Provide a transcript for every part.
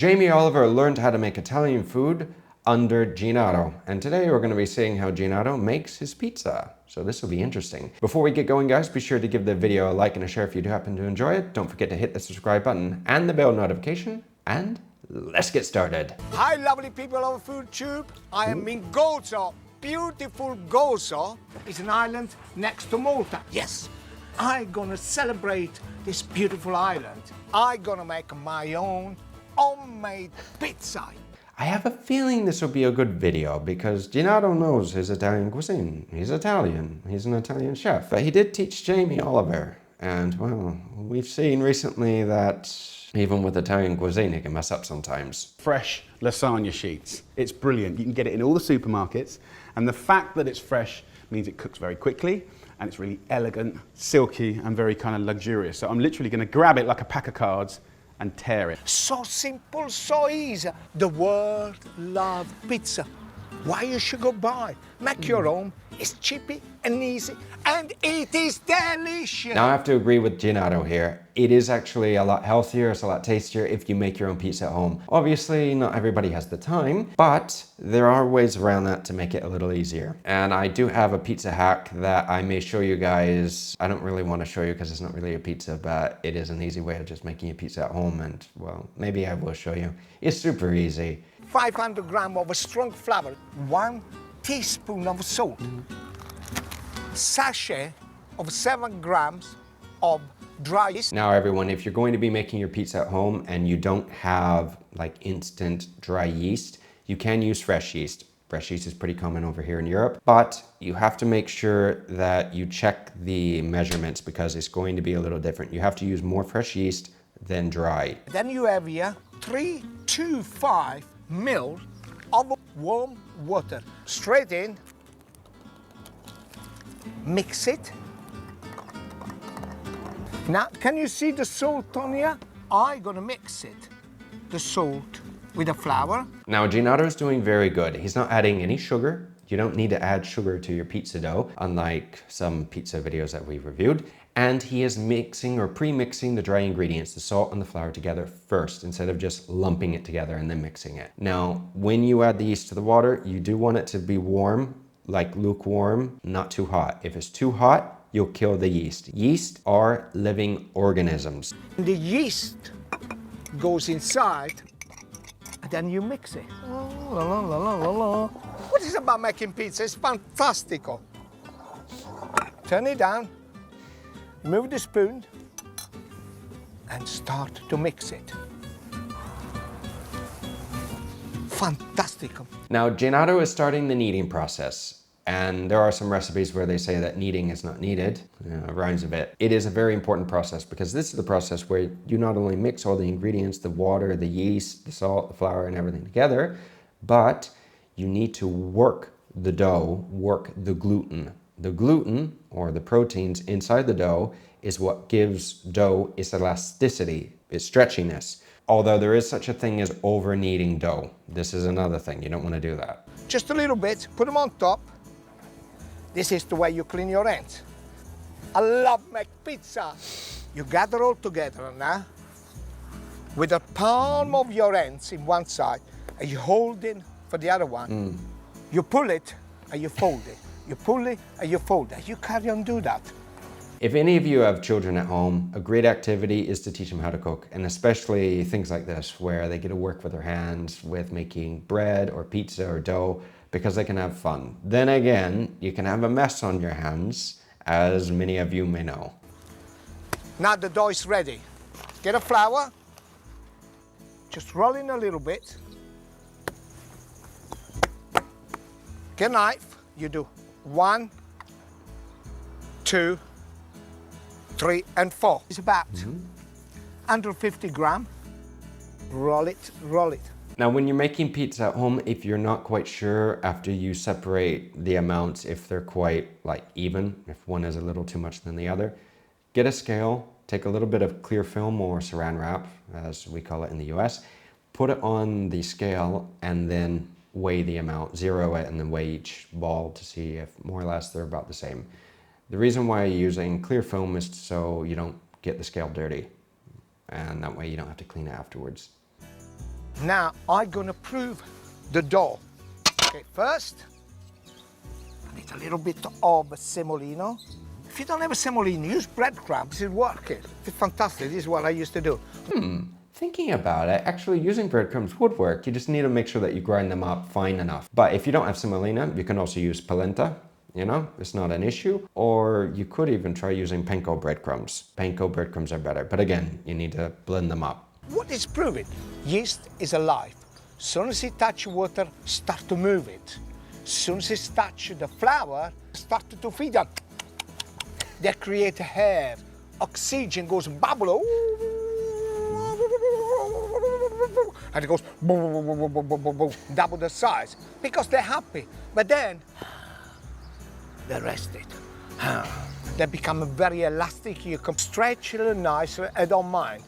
Jamie Oliver learned how to make Italian food under Ginato, and today we're going to be seeing how Ginato makes his pizza. So this will be interesting. Before we get going, guys, be sure to give the video a like and a share if you do happen to enjoy it. Don't forget to hit the subscribe button and the bell notification, and let's get started. Hi, lovely people of FoodTube. I am in Gozo, beautiful Gozo. It's an island next to Malta. Yes, I'm gonna celebrate this beautiful island. I'm gonna make my own homemade pizza. I have a feeling this will be a good video because Ginato knows his Italian cuisine. He's Italian. He's an Italian chef. But he did teach Jamie Oliver. And, well, we've seen recently that even with Italian cuisine, he can mess up sometimes. Fresh lasagna sheets. It's brilliant. You can get it in all the supermarkets. And the fact that it's fresh means it cooks very quickly. And it's really elegant, silky, and very kind of luxurious. So I'm literally going to grab it like a pack of cards and tear it. So simple, so easy. The world loves pizza. Why you should go buy? Make your own. It's cheapy and easy, and it is delicious. Now I have to agree with Ginato here. It is actually a lot healthier, it's a lot tastier if you make your own pizza at home. Obviously, not everybody has the time, but there are ways around that to make it a little easier. And I do have a pizza hack that I may show you guys. I don't really want to show you because it's not really a pizza, but it is an easy way of just making a pizza at home, and well, maybe I will show you. It's super easy. 500 grams of a strong flour, 1 teaspoon of salt, sachet of 7 grams of dry yeast. Now everyone, if you're going to be making your pizza at home and you don't have like instant dry yeast, you can use fresh yeast. Fresh yeast is pretty common over here in Europe, but you have to make sure that you check the measurements because it's going to be a little different. You have to use more fresh yeast than dry. Then you have here 3 to 5 ml of warm water. Straight in, mix it. Now, can you see the salt on here? I'm gonna mix it, the salt with the flour. Now Ginato is doing very good. He's not adding any sugar. You don't need to add sugar to your pizza dough, unlike some pizza videos that we've reviewed. And he is mixing or pre-mixing the dry ingredients, the salt and the flour together first, instead of just lumping it together and then mixing it. Now, when you add the yeast to the water, you do want it to be warm, like lukewarm, not too hot. If it's too hot, you'll kill the yeast. Yeast are living organisms. The yeast goes inside, and then you mix it. La, la, la, la, la, la. What is about making pizza? It's fantastico. Turn it down. Move the spoon and start to mix it. Fantastico. Now, Ginato is starting the kneading process, and there are some recipes where they say that kneading is not needed. It rhymes a bit. It is a very important process because this is the process where you not only mix all the ingredients, the water, the yeast, the salt, the flour, and everything together, but you need to work the dough, work the gluten. The gluten, or the proteins inside the dough, is what gives dough its elasticity, its stretchiness. Although there is such a thing as over kneading dough. This is another thing, you don't want to do that. Just a little bit, put them on top. This is the way you clean your hands. I love make pizza. You gather all together now, with the palm of your hands in one side, and you hold it for the other one. You pull it, and you fold it. You pull it and you fold it. You carry on do that. If any of you have children at home, a great activity is to teach them how to cook, and especially things like this where they get to work with their hands with making bread or pizza or dough because they can have fun. Then again, you can have a mess on your hands, as many of you may know. Now the dough is ready. Get a flour, just roll in a little bit. Get a knife, you do 1, 2, 3, and 4. It's about 150 grams. Roll it, roll it. Now, when you're making pizza at home, if you're not quite sure after you separate the amounts, if they're quite like even, if one is a little too much than the other, get a scale, take a little bit of clear film or saran wrap, as we call it in the US, put it on the scale and then weigh the amount, zero it, and then weigh each ball to see if more or less they're about the same. The reason why you're using clear film is so you don't get the scale dirty, and that way you don't have to clean it afterwards. Now I'm gonna prove the dough. Okay, first, I need a little bit of semolino. If you don't have a semolino, use breadcrumbs, it works. It's fantastic, this is what I used to do. Thinking about it, actually using breadcrumbs would work. You just need to make sure that you grind them up fine enough. But if you don't have semolina, you can also use polenta. You know, it's not an issue. Or you could even try using panko breadcrumbs. Panko breadcrumbs are better, but again, you need to blend them up. What is proven? Yeast is alive. As soon as it touches water, start to move it. As soon as it touches the flour, start to feed on. They create air. Oxygen goes bubble. And it goes boom, boom, boom, boom, boom, boom, boom, double the size because they're happy. But then they're rested. They become very elastic. You can stretch it nice. I don't mind.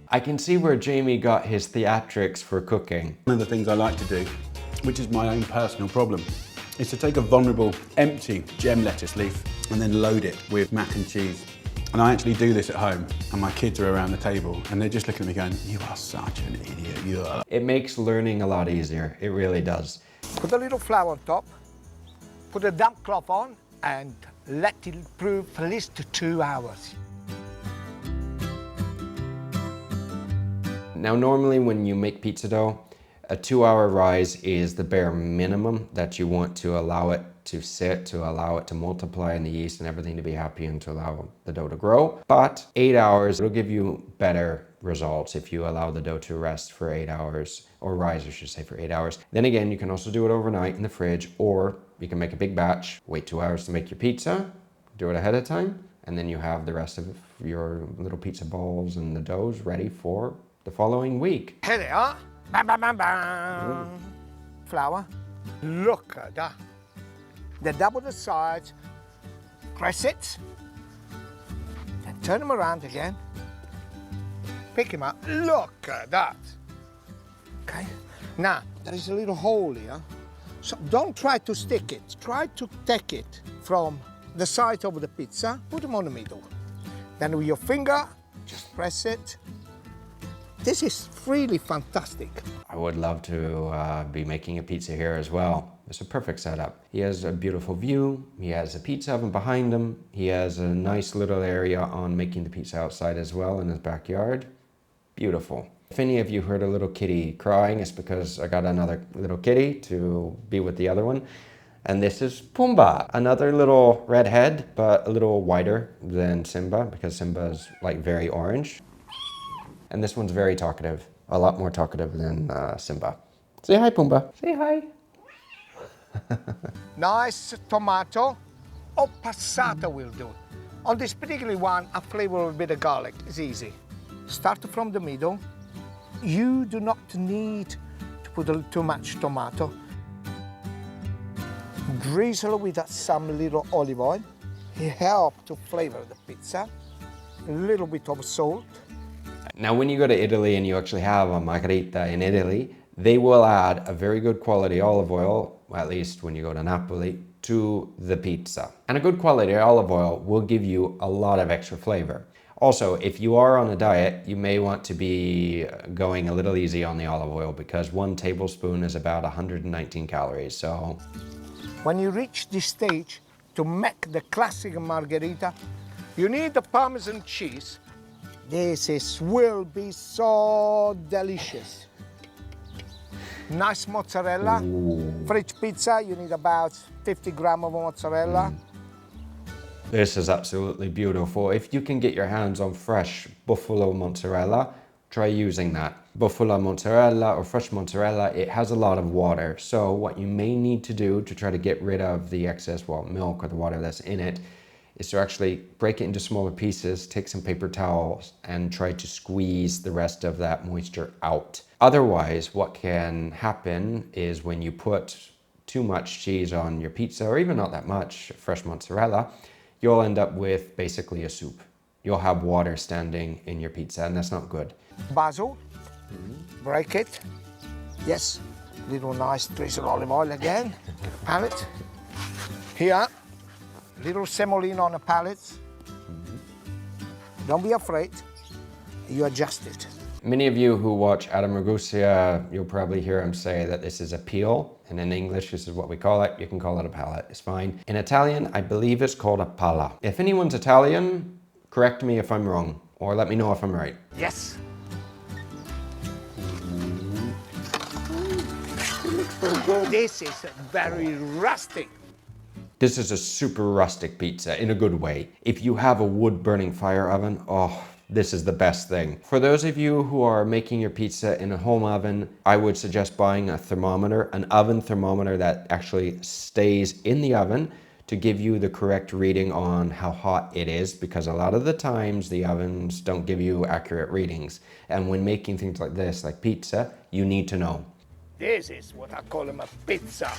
I can see where Jamie got his theatrics for cooking. One of the things I like to do, which is my own personal problem, is to take a vulnerable, empty gem lettuce leaf and then load it with mac and cheese. And I actually do this at home, and my kids are around the table, and they're just looking at me going, "You are such an idiot, you are." It makes learning a lot easier. It really does. Put a little flour on top, put a damp cloth on, and let it prove for at least 2 hours. Now, normally when you make pizza dough, a 2-hour rise is the bare minimum that you want to allow it to sit, to allow it to multiply and the yeast and everything to be happy and to allow the dough to grow. But 8 hours, it'll give you better results if you allow the dough to rest for 8 hours, or rise, I should say, for 8 hours. Then again, you can also do it overnight in the fridge, or you can make a big batch, wait 2 hours to make your pizza, do it ahead of time, and then you have the rest of your little pizza balls and the doughs ready for the following week. Here they are. Bam, bam, bam, bam. Flour. Look at that. They double the size. Press it. Then turn them around again. Pick them up. Look at that. Okay. Now, there is a little hole here. So don't try to stick it. Try to take it from the side of the pizza. Put them on the middle. Then with your finger, just press it. This is really fantastic. I would love to be making a pizza here as well. It's a perfect setup. He has a beautiful view. He has a pizza oven behind him. He has a nice little area on making the pizza outside as well in his backyard. Beautiful. If any of you heard a little kitty crying, it's because I got another little kitty to be with the other one. And this is Pumbaa, another little redhead, but a little whiter than Simba because Simba is like very orange. And this one's very talkative, a lot more talkative than Simba. Say hi, Pumbaa. Say hi. Nice tomato or passata will do. On this particular one, I flavor with a bit of garlic. It's easy. Start from the middle. You do not need to put too much tomato. Drizzle with some little olive oil. It helps to flavor the pizza. A little bit of salt. Now, when you go to Italy and you actually have a margherita in Italy, they will add a very good quality olive oil, at least when you go to Napoli, to the pizza. And a good quality olive oil will give you a lot of extra flavor. Also, if you are on a diet, you may want to be going a little easy on the olive oil because 1 tablespoon is about 119 calories, so. When you reach this stage, to make the classic margherita, you need the Parmesan cheese. Will be so delicious. Nice mozzarella. Ooh. For each pizza, you need about 50 grams of mozzarella. This is absolutely beautiful. If you can get your hands on fresh buffalo mozzarella, try using that. Buffalo mozzarella or fresh mozzarella, it has a lot of water. So what you may need to do to try to get rid of the excess, milk or the water that's in it, is to actually break it into smaller pieces, take some paper towels, and try to squeeze the rest of that moisture out. Otherwise, what can happen is when you put too much cheese on your pizza, or even not that much fresh mozzarella, you'll end up with basically a soup. You'll have water standing in your pizza, and that's not good. Basil, break it. Yes, little nice drizzle olive oil again. Palette. Here. Little semolina on the pallets. Don't be afraid. You adjust it. Many of you who watch Adam Ragusa, you'll probably hear him say that this is a peel, and in English this is what we call it. You can call it a palate, it's fine. In Italian, I believe it's called a pala. If anyone's Italian, correct me if I'm wrong, or let me know if I'm right. Yes. This is very rustic. This is a super rustic pizza in a good way. If you have a wood burning fire oven, oh, this is the best thing. For those of you who are making your pizza in a home oven, I would suggest buying a thermometer, an oven thermometer that actually stays in the oven to give you the correct reading on how hot it is, because a lot of the times the ovens don't give you accurate readings. And when making things like this, like pizza, you need to know. This is what I call a pizza.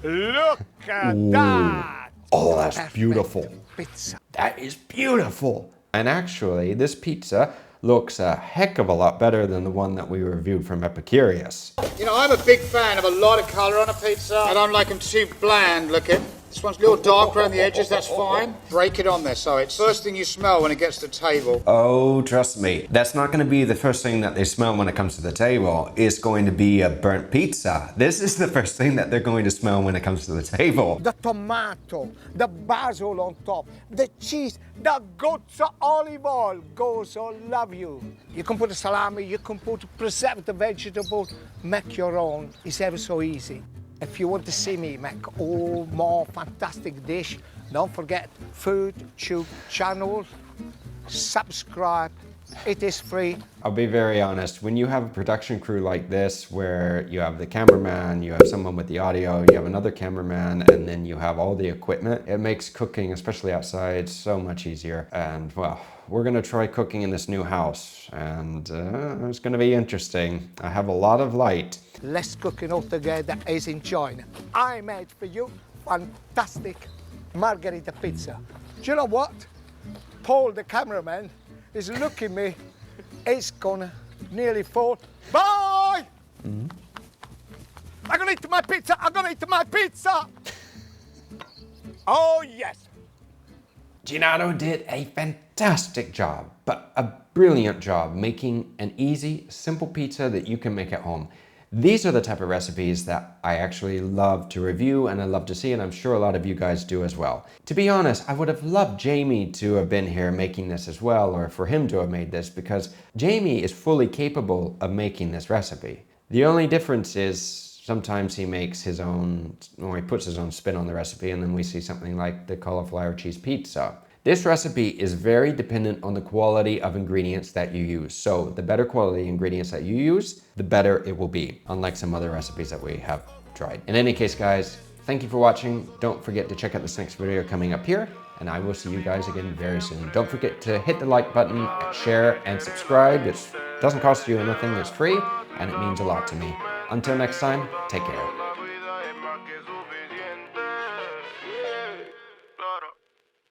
Look at that! Oh, that's Perfect beautiful. Pizza. That is beautiful. And actually, this pizza looks a heck of a lot better than the one that we reviewed from Epicurious. You know, I'm a big fan of a lot of colour on a pizza. I don't like them too bland looking. This one's a little dark around the edges, that's fine. Break it on there so it's first thing you smell when it gets to the table. Oh, trust me, that's not going to be the first thing that they smell when it comes to the table. It's going to be a burnt pizza. This is the first thing that they're going to smell when it comes to the table. The tomato, the basil on top, the cheese, the goat's olive oil. Goes all love you. You can put a salami, you can put preserved vegetables, make your own. It's ever so easy. If you want to see me make all more fantastic dish, don't forget Food Tube channel, subscribe, it is free. I'll be very honest, when you have a production crew like this, where you have the cameraman, you have someone with the audio, you have another cameraman, and then you have all the equipment, it makes cooking, especially outside, so much easier. And well, we're gonna try cooking in this new house, and it's gonna be interesting. I have a lot of light. Let's cooking all together is enjoying. I made for you fantastic margherita pizza. Do you know what? Paul, the cameraman, is looking at me. It's gonna nearly fall. Bye! I'm gonna eat my pizza. I'm gonna eat my pizza. Oh, yes. Gennaro did a fantastic job, but a brilliant job making an easy, simple pizza that you can make at home. These are the type of recipes that I actually love to review and I love to see, and I'm sure a lot of you guys do as well. To be honest, I would have loved Jamie to have been here making this as well, or for him to have made this, because Jamie is fully capable of making this recipe. The only difference is sometimes he makes his own, or he puts his own spin on the recipe, and then we see something like the cauliflower cheese pizza. This recipe is very dependent on the quality of ingredients that you use. So the better quality ingredients that you use, the better it will be, unlike some other recipes that we have tried. In any case, guys, thank you for watching. Don't forget to check out this next video coming up here, and I will see you guys again very soon. Don't forget to hit the like button, share, and subscribe. It doesn't cost you anything, it's free, and it means a lot to me. Until next time, take care.